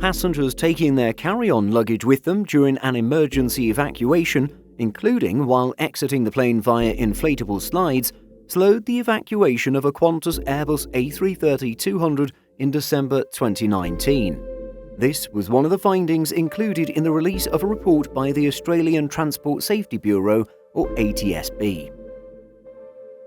Passengers taking their carry-on luggage with them during an emergency evacuation, including while exiting the plane via inflatable slides, slowed the evacuation of a Qantas Airbus A330-200 in December 2019. This was one of the findings included in the release of a report by the Australian Transport Safety Bureau, or ATSB.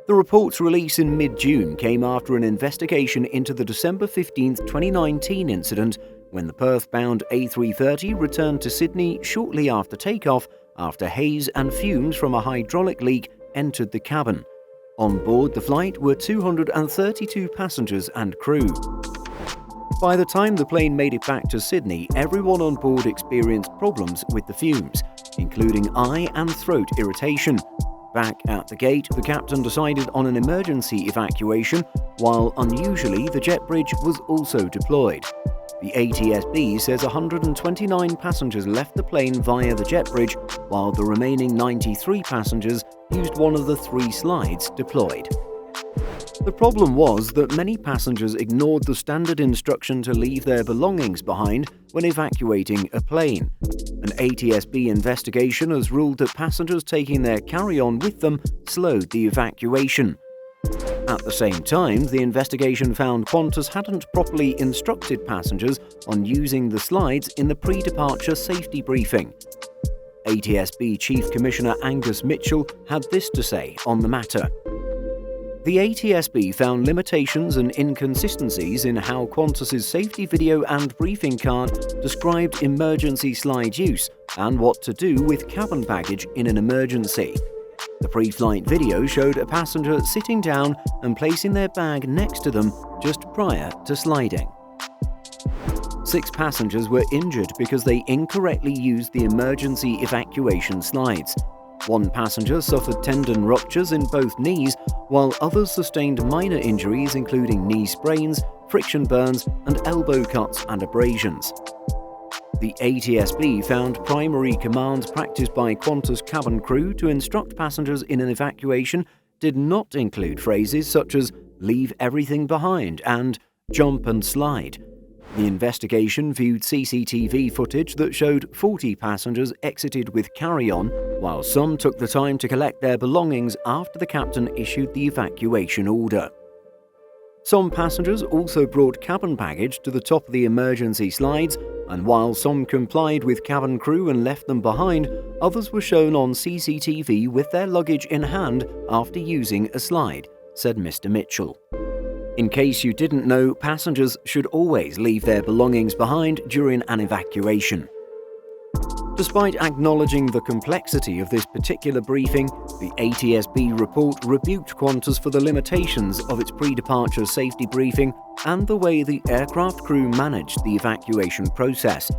The report's release in mid-June came after an investigation into the December 15, 2019 incident when the Perth-bound A330 returned to Sydney shortly after takeoff after haze and fumes from a hydraulic leak entered the cabin. On board the flight were 232 passengers and crew. By the time the plane made it back to Sydney, everyone on board experienced problems with the fumes, including eye and throat irritation. Back at the gate, the captain decided on an emergency evacuation, while unusually the jet bridge was also deployed. The ATSB says 129 passengers left the plane via the jet bridge, while the remaining 93 passengers used one of the 3 slides deployed. The problem was that many passengers ignored the standard instruction to leave their belongings behind when evacuating a plane. An ATSB investigation has ruled that passengers taking their carry-on with them slowed the evacuation. At the same time, the investigation found Qantas hadn't properly instructed passengers on using the slides in the pre-departure safety briefing. ATSB Chief Commissioner Angus Mitchell had this to say on the matter. The ATSB found limitations and inconsistencies in how Qantas's safety video and briefing card described emergency slide use and what to do with cabin baggage in an emergency. The pre-flight video showed a passenger sitting down and placing their bag next to them just prior to sliding. 6 passengers were injured because they incorrectly used the emergency evacuation slides. 1 passenger suffered tendon ruptures in both knees, while others sustained minor injuries including knee sprains, friction burns, and elbow cuts and abrasions. The ATSB found primary commands practiced by Qantas cabin crew to instruct passengers in an evacuation did not include phrases such as "leave everything behind" and "jump and slide." The investigation viewed CCTV footage that showed 40 passengers exited with carry-on, while some took the time to collect their belongings after the captain issued the evacuation order. Some passengers also brought cabin baggage to the top of the emergency slides, and while some complied with cabin crew and left them behind, others were shown on CCTV with their luggage in hand after using a slide, said Mr. Mitchell. In case you didn't know, passengers should always leave their belongings behind during an evacuation. Despite acknowledging the complexity of this particular briefing, the ATSB report rebuked Qantas for the limitations of its pre-departure safety briefing and the way the aircraft crew managed the evacuation process.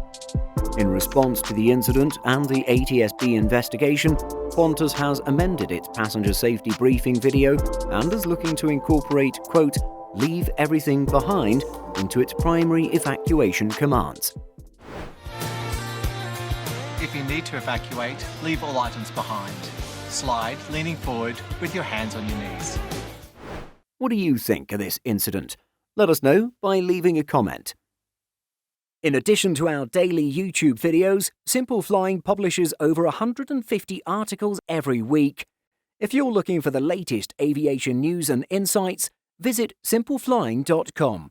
In response to the incident and the ATSB investigation, Qantas has amended its passenger safety briefing video and is looking to incorporate, quote, "leave everything behind" into its primary evacuation commands. If you need to evacuate, leave all items behind. Slide, leaning forward with your hands on your knees. What do you think of this incident? Let us know by leaving a comment. In addition to our daily YouTube videos, Simple Flying publishes over 150 articles every week. If you're looking for the latest aviation news and insights, visit simpleflying.com.